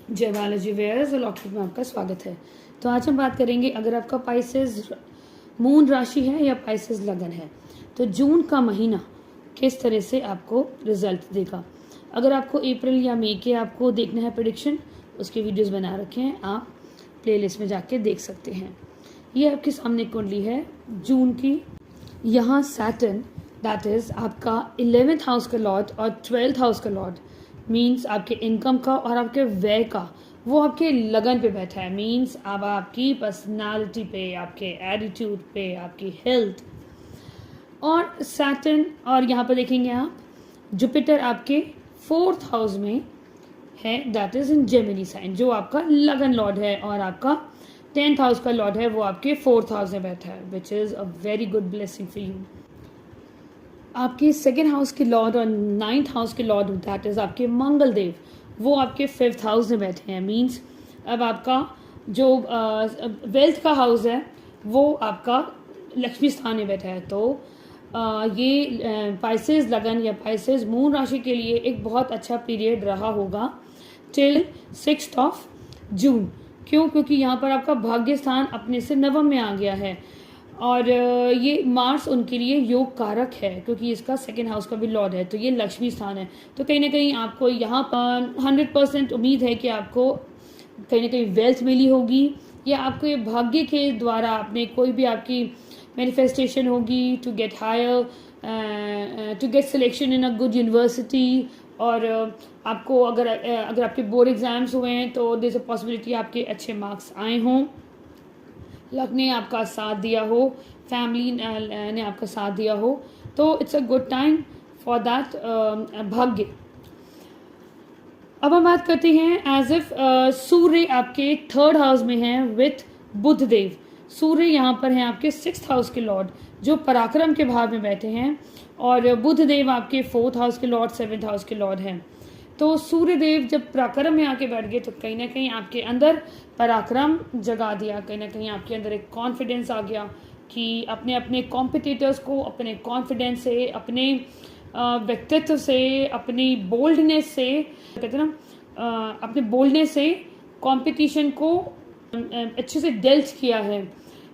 जय बालाजी वेयर्स और लॉकपिक में आपका स्वागत है। तो आज हम बात करेंगे अगर आपका पाइसेस मून राशि है या पाइसेस लगन है तो जून का महीना किस तरह से आपको रिजल्ट देगा। अगर आपको अप्रैल या मई के आपको देखना है प्रेडिक्शन, उसके वीडियोस बना रखे हैं, आप प्लेलिस्ट में जाके देख सकते हैं। ये आपके सामने कुंडली है जून की। यहाँ सैटर्न दैट इज आपका 11th हाउस का लॉर्ड और 12th हाउस का लॉर्ड मीन्स आपके इनकम का और आपके व्यय का, वो आपके लगन पे बैठा है। मीन्स अब आपकी पर्सनालिटी पे, आपके एटीट्यूड पे, आपकी हेल्थ और सैटर्न। और यहाँ पर देखेंगे आप जुपिटर आपके 4th हाउस में है, that is in Gemini sign, जो आपका लगन लॉर्ड है, और आपका 10th हाउस का लॉर्ड है वो आपके 4th हाउस में बैठा है, which is a very good blessing for you. आपके 2nd हाउस के लॉर्ड और 9th हाउस के लॉर्ड दैट इज आपके मंगल देव, वो आपके 5th हाउस में बैठे हैं। मीन्स अब आपका जो वेल्थ का हाउस है वो आपका लक्ष्मी स्थान में बैठा है। तो ये पाइसेस लगन या पाइसेस मून राशि के लिए एक बहुत अच्छा पीरियड रहा होगा टिल 6 जून। क्यों? क्योंकि यहाँ पर आपका भाग्य स्थान अपने से नवम में आ गया है और ये मार्स उनके लिए योग कारक है क्योंकि इसका 2nd हाउस का भी लॉर्ड है, तो ये लक्ष्मी स्थान है। तो कहीं ना कहीं आपको यहाँ पर 100% उम्मीद है कि आपको कहीं ना कहीं वेल्थ मिली होगी, या आपको ये भाग्य के द्वारा अपने कोई भी आपकी मैनिफेस्टेशन होगी to get higher, to get selection in a good university. और आपको अगर आपके बोर्ड एग्जाम्स हुए हैं तो देयर इज अ पॉसिबिलिटी आपके अच्छे मार्क्स आए हों, लक ने आपका साथ दिया हो, फैमिली ने आपका साथ दिया हो, तो it's a good time for that भाग्य। अब हम बात करते हैं एज इफ सूर्य आपके 3rd हाउस में है विथ बुध देव। सूर्य यहाँ पर हैं आपके 6th हाउस के लॉर्ड जो पराक्रम के भाव में बैठे हैं, और बुध देव आपके 4th हाउस के लॉर्ड 7th हाउस के लॉर्ड हैं। तो सूर्य देव जब पराक्रम में आके बैठ गए तो कहीं ना कहीं आपके अंदर पराक्रम जगा दिया, कहीं ना कहीं आपके अंदर एक कॉन्फिडेंस आ गया कि अपने अपने कॉम्पिटिटर्स को अपने कॉन्फिडेंस से, अपने व्यक्तित्व से, अपनी बोल्डनेस से, कहते हैं ना, अपने बोल्डनेस से कंपटीशन को अच्छे से डेल्ट किया है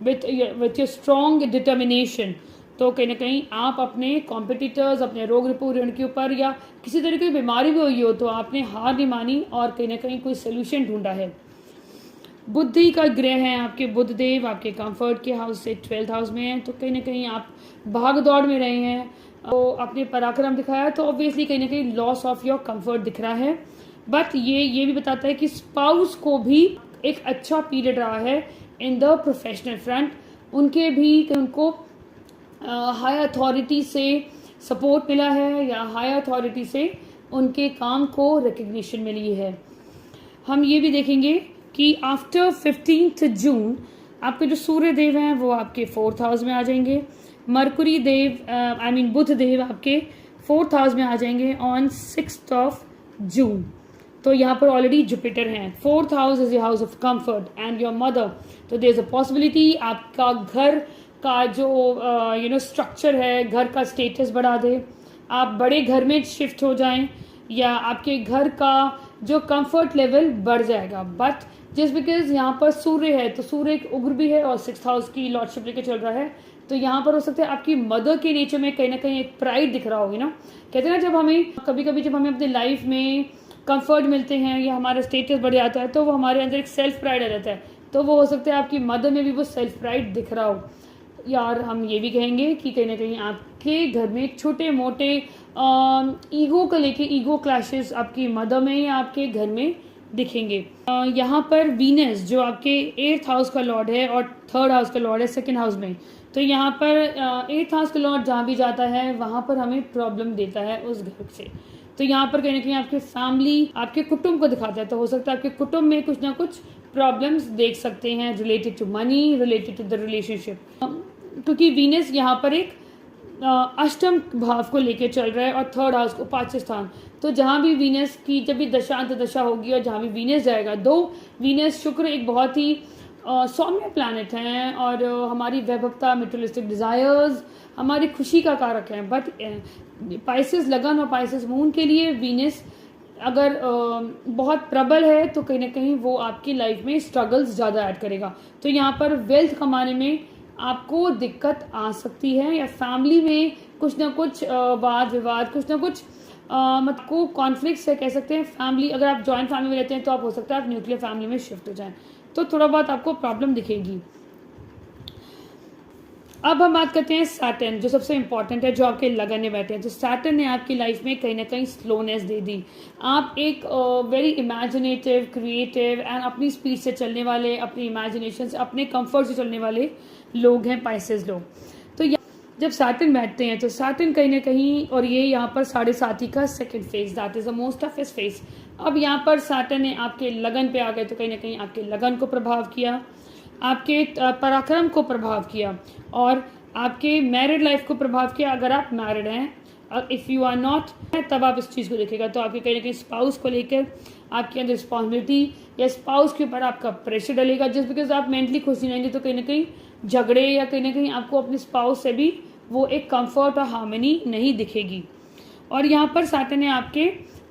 विथ योर स्ट्रॉन्ग डिटर्मिनेशन। तो कहीं ना कहीं आप अपने कॉम्पिटिटर्स, अपने रोग रिपुण के ऊपर, या किसी तरह की बीमारी भी हुई हो तो आपने हार नहीं मानी और कहीं ना कहीं कोई सोल्यूशन ढूंढा है। बुद्धि का ग्रह है आपके बुध देव, आपके कंफर्ट के हाउस से 12th हाउस में है, तो कहीं ना कहीं आप भाग दौड़ में रहे हैं, तो आपने पराक्रम दिखाया, तो ऑब्वियसली कहीं ना कहीं लॉस ऑफ योर कंफर्ट दिख रहा है। बट ये भी बताता है कि स्पाउस को भी एक अच्छा पीरियड रहा है इन द प्रोफेशनल फ्रंट। उनके भी उनको हाई अथॉरिटी से सपोर्ट मिला है, या हाई अथॉरिटी से उनके काम को रिकग्निशन मिली है। हम ये भी देखेंगे कि आफ्टर 15th जून आपके जो सूर्य देव हैं वो आपके 4th हाउस में आ जाएंगे। मरकुरी देव बुध देव आपके 4th हाउस में आ जाएंगे ऑन 6 जून। तो यहाँ पर ऑलरेडी जुपिटर हैं। 4th house is the house of comfort and your mother, तो देयर इज अ पॉसिबिलिटी आपका घर का जो स्ट्रक्चर है, घर का स्टेटस बढ़ा दे, आप बड़े घर में शिफ्ट हो जाएं, या आपके घर का जो कंफर्ट लेवल बढ़ जाएगा। बट जस्ट बिकॉज यहाँ पर सूर्य है, तो सूर्य एक उग्र भी है और 6th हाउस की लॉर्डशिप लेके चल रहा है, तो यहाँ पर हो सकता है आपकी मदर के नेचर में कहीं ना कहीं एक प्राइड दिख रहा होगी ना। कहते हैं ना, जब हमें कभी कभी जब हमें अपनी लाइफ में कंफर्ट मिलते हैं या हमारा स्टेटस बढ़ जाता है तो वो हमारे अंदर एक सेल्फ प्राइड आ जाता है, तो वो हो सकता है आपकी मदर में भी वो सेल्फ प्राइड दिख रहा हो। यार हम ये भी कहेंगे कि कहीं ना कहीं आपके घर में छोटे मोटे ईगो को लेके ईगो क्लैशेस आपकी मदर में या आपके घर में दिखेंगे। यहाँ पर वीनस जो आपके 8th हाउस का लॉर्ड है और 3rd हाउस का लॉर्ड है 2nd हाउस में, तो यहाँ पर 8th हाउस का लॉर्ड जहाँ भी जाता है वहाँ पर हमें प्रॉब्लम देता है उस घर से। तो यहाँ पर कहीं ना कहीं आपके फैमिली, आपके कुटुंब को दिखाता है, तो हो सकता है आपके कुटुंब में कुछ ना कुछ प्रॉब्लम्स देख सकते हैं related to money, related to the relationship, क्योंकि वीनस यहाँ पर एक अष्टम भाव को लेके चल रहा है और 3rd हाउस को 5वें स्थान। तो जहाँ भी वीनस की जब भी दशा अंत दशा होगी और जहाँ भी वीनस जाएगा, दो वीनस शुक्र एक बहुत ही सौम्य प्लैनेट हैं और हमारी वैभवता, मेटेरियलिस्टिक डिजायर्स, हमारी खुशी का कारक है। बट पाइसेस लगन और पाइसेस मून के लिए वीनस अगर बहुत प्रबल है तो कहीं ना कहीं वो आपकी लाइफ में स्ट्रगल्स ज़्यादा ऐड करेगा। तो यहाँ पर वेल्थ कमाने में आपको दिक्कत आ सकती है, या फैमिली में कुछ ना कुछ वाद विवाद, कुछ ना कुछ मतलब को कॉन्फ्लिक्ट्स है कह सकते हैं। फैमिली, अगर आप जॉइंट फैमिली में रहते हैं तो आप हो सकता है आप न्यूक्लियर फैमिली में शिफ्ट हो जाएं, तो थोड़ा बहुत आपको प्रॉब्लम दिखेगी। अब हम बात करते हैं सैटर्न, जो सबसे इंपॉर्टेंट है, जो आपके लगन में बैठे हैं। तो सैटर्न ने आपकी लाइफ में कहीं ना कहीं स्लोनेस दे दी। आप एक वेरी इमेजिनेटिव, क्रिएटिव एंड अपनी स्पीड से चलने वाले, अपनी इमेजिनेशन से, अपने कंफर्ट से चलने वाले लोग हैं, पाइसेस लोग। तो जब सैटर्न बैठते हैं तो सैटर्न कहीं ना कहीं, और ये यहाँ पर 7.5 का second phase, that is the most toughest phase. अब यहाँ पर सैटर्न ने आपके लगन पे आ गए तो कहीं ना कहीं आपके लगन को प्रभाव किया, आपके पराक्रम को प्रभाव किया, और आपके मैरिड लाइफ को प्रभाव किया। अगर आप मैरिड हैं, इफ़ यू आर नॉट, तब आप इस चीज़ को देखेगा। तो आपके कहीं ना कहीं स्पाउस को लेकर आपके अंदर रिस्पॉन्सिबिलिटी या स्पाउस के ऊपर आपका प्रेशर डलेगा। जस्ट बिकॉज आप मेंटली खुश नहीं रहेंगे तो कहीं ना कहीं झगड़े, या कहीं ना कहीं आपको अपने स्पाउस से भी वो एक कंफर्ट और हार्मनी नहीं दिखेगी। और यहाँ पर सैटर्न ने आपके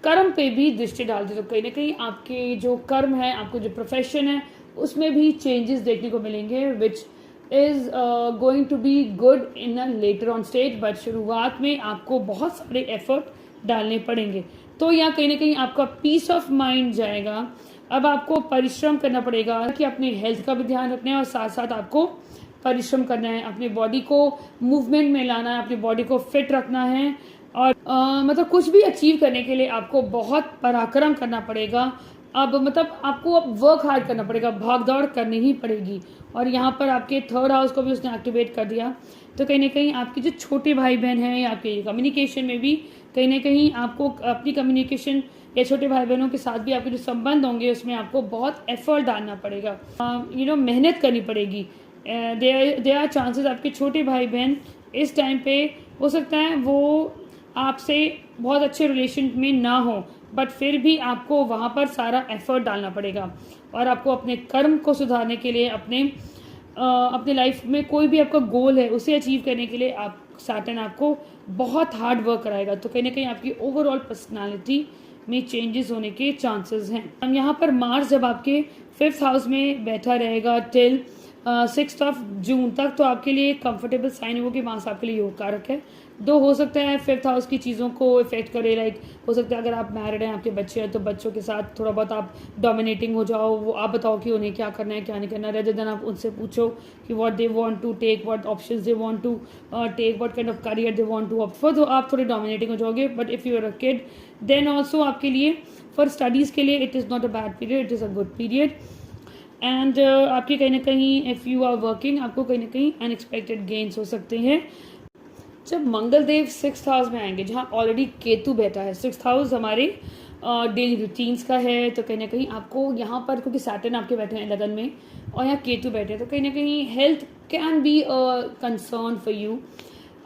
कर्म पे भी दृष्टि डाल दी, तो कहीं ना कहीं आपके जो कर्म है, आपको जो प्रोफेशन है, उसमें भी चेंजेस देखने को मिलेंगे, which is going to be good in a later on stage. But शुरुआत में आपको बहुत सारे एफर्ट डालने पड़ेंगे। तो यहाँ कहीं ना कहीं आपका पीस ऑफ माइंड जाएगा। अब आपको परिश्रम करना पड़ेगा कि अपनी हेल्थ का भी ध्यान रखना है, और साथ साथ आपको परिश्रम करना है, अपनी बॉडी को मूवमेंट में लाना है, अपनी बॉडी को फिट रखना है। और मतलब कुछ भी अचीव करने के लिए आपको बहुत पराक्रम करना पड़ेगा। अब मतलब आपको अब वर्क हार्ड करना पड़ेगा, भाग दौड़ करनी ही पड़ेगी। और यहाँ पर आपके थर्ड हाउस को भी उसने एक्टिवेट कर दिया, तो कहीं ना कहीं आपके जो छोटे भाई बहन हैं, या आपके कम्युनिकेशन में भी कहीं ना कहीं आपको अपनी कम्युनिकेशन या छोटे भाई बहनों के साथ भी आपके जो संबंध होंगे उसमें आपको बहुत एफर्ट डालना पड़ेगा, मेहनत करनी पड़ेगी। दे आर चांसेस आपके छोटे भाई बहन इस टाइम पे हो सकता है वो आपसे बहुत अच्छे रिलेशन में ना हो, बट फिर भी आपको वहाँ पर सारा एफर्ट डालना पड़ेगा। और आपको अपने कर्म को सुधारने के लिए, अपने लाइफ में कोई भी आपका गोल है उसे अचीव करने के लिए सैटर्न आपको बहुत हार्ड वर्क कराएगा। तो कहीं ना कहीं आपकी ओवरऑल पर्सनालिटी में चेंजेस होने के चांसेस हैं। हम यहाँ पर मार्स जब आपके 5th हाउस में बैठा रहेगा टिल 6 जून तक, तो आपके लिए कंफर्टेबल साइन है वो कि मार्स आपके लिए योग कारक है। दो हो सकता है 5th हाउस की चीज़ों को इफेक्ट करे, लाइक हो सकता है अगर आप मैरिड हैं, आपके बच्चे हैं, तो बच्चों के साथ थोड़ा बहुत आप डोमिनेटिंग हो जाओ, वो आप बताओ कि उन्हें क्या करना है क्या नहीं करना, रेदर देन आप उनसे पूछो कि what they want to take, what options they want to take, what kind of career they want to opt for. तो आप थोड़े डोमिनेटिंग हो जाओगे। But if you are a kid then also आपके लिए फॉर स्टडीज़ के लिए it is not a bad period, it is a good period. And आपके कहीं ना कहीं इफ़ यू आर वर्किंग, आपको कहीं ना कहीं अनएक्सपेक्टेड गेन्स हो सकते हैं। जब मंगलदेव 6th हाउस में आएंगे, जहाँ ऑलरेडी केतु बैठा है, 6th हाउस हमारे डेली रूटीन्स का है, तो कहीं ना कहीं आपको यहाँ पर, क्योंकि सैटर्न आपके बैठे हैं लगन में और यहाँ केतु बैठे हैं, तो कहीं ना कहीं health can be a concern for you.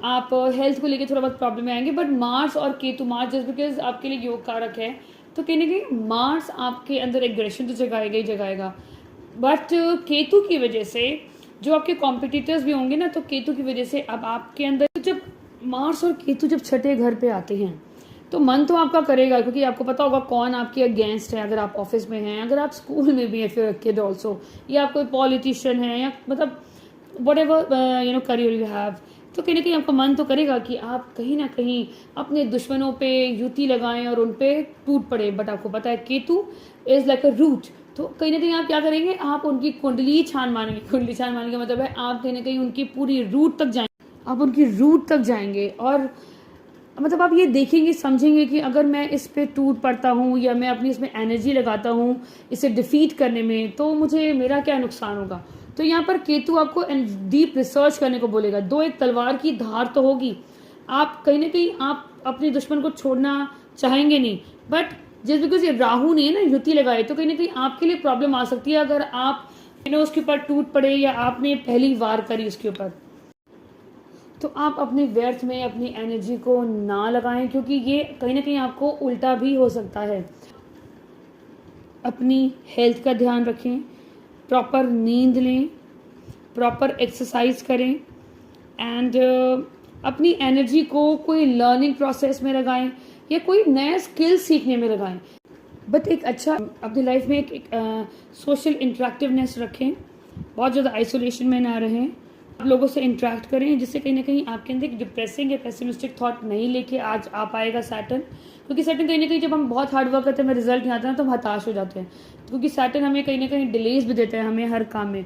आप हेल्थ को लेके थोड़ा बहुत प्रॉब्लम में आएंगे। बट मार्स और केतु, मार्स जस्ट बिकॉज आपके लिए योग कारक है, तो कहीं ना कहीं मार्स आपके अंदर एग्रेशन तो जगाएगा। बट केतु की वजह से जो आपके कॉम्पिटिटर्स भी होंगे ना, तो केतु की वजह से अब आपके अंदर, जब मार्स और केतु जब छठे घर पे आते हैं तो मन तो आपका करेगा, क्योंकि आपको पता होगा कौन आपके अगेंस्ट है। अगर आप ऑफिस में हैं, अगर आप स्कूल में भी हैं, फिर किड ऑल्सो, या आप कोई पॉलिटिशियन है, या मतलब what ever career you have, तो कहीं ना कहीं आपका मन तो करेगा कि आप कहीं ना कहीं अपने दुश्मनों पे युति लगाएं और उन पे टूट पड़े। बट आपको पता है Ketu is like a root, तो कहीं ना कहीं आप क्या करेंगे, आप उनकी कुंडली छान मानेंगे। कुंडली छान मानने का मतलब है आप कहीं ना कहीं उनकी पूरी रूट तक जाएंगे, आप उनकी रूट तक जाएंगे। और मतलब आप ये देखेंगे, समझेंगे कि अगर मैं इस पे टूट पड़ता हूँ, या मैं अपनी इसमें एनर्जी लगाता हूँ इसे डिफीट करने में, तो मुझे मेरा क्या नुकसान होगा। तो यहाँ पर केतु आपको डीप रिसर्च करने को बोलेगा। दो एक तलवार की धार तो होगी, आप कहीं ना कहीं आप अपने दुश्मन को छोड़ना चाहेंगे नहीं। बट जस्ट बिकॉज ये राहु नहीं है ना युति लगाए, तो कहीं ना कहीं आपके लिए प्रॉब्लम आ सकती है अगर आप उसके ऊपर टूट पड़े, या आपने पहली वार करी उसके ऊपर। तो आप अपने व्यर्थ में अपनी एनर्जी को ना लगाएं, क्योंकि ये कहीं ना कहीं आपको उल्टा भी हो सकता है। अपनी हेल्थ का ध्यान रखें, प्रॉपर नींद लें, प्रॉपर एक्सरसाइज करें, एंड अपनी एनर्जी को कोई लर्निंग प्रोसेस में लगाएं, या कोई नया स्किल सीखने में लगाएं। बट एक अच्छा अपनी लाइफ में एक सोशल इंटरेक्टिवनेस रखें, बहुत ज़्यादा आइसोलेशन में ना रहें, आप लोगों से इंटरेक्ट करें, जिससे कहीं ना कहीं आपके अंदर एक डिप्रेसिंग या पेसिमिस्टिक थॉट नहीं लेके आज आ पाएगा सैटर्न। क्योंकि सैटर्न कहीं ना कहीं जब हम बहुत हार्ड वर्क करते हैं, हमें रिजल्ट नहीं आता ना, तो हम हताश हो जाते हैं। क्योंकि सैटर्न हमें कहीं ना कहीं डिलेज भी देते हैं हमें हर काम में,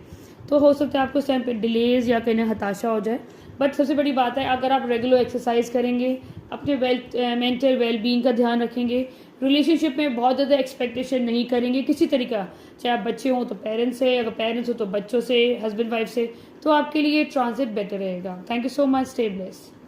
तो हो सकता है आपको उस टाइम पे डिलेज या कहीं ना हताशा हो जाए। बट सबसे बड़ी बात है, अगर आप रेगुलर एक्सरसाइज करेंगे, अपने मेंटल वेलबींग का ध्यान रखेंगे, रिलेशनशिप में बहुत ज़्यादा एक्सपेक्टेशन नहीं करेंगे किसी तरीका, चाहे आप बच्चे हों तो पेरेंट्स से, अगर पेरेंट्स हो तो बच्चों से, हस्बैंड वाइफ से, तो आपके लिए ट्रांजिट बेटर रहेगा। Thank you so much, stay blessed.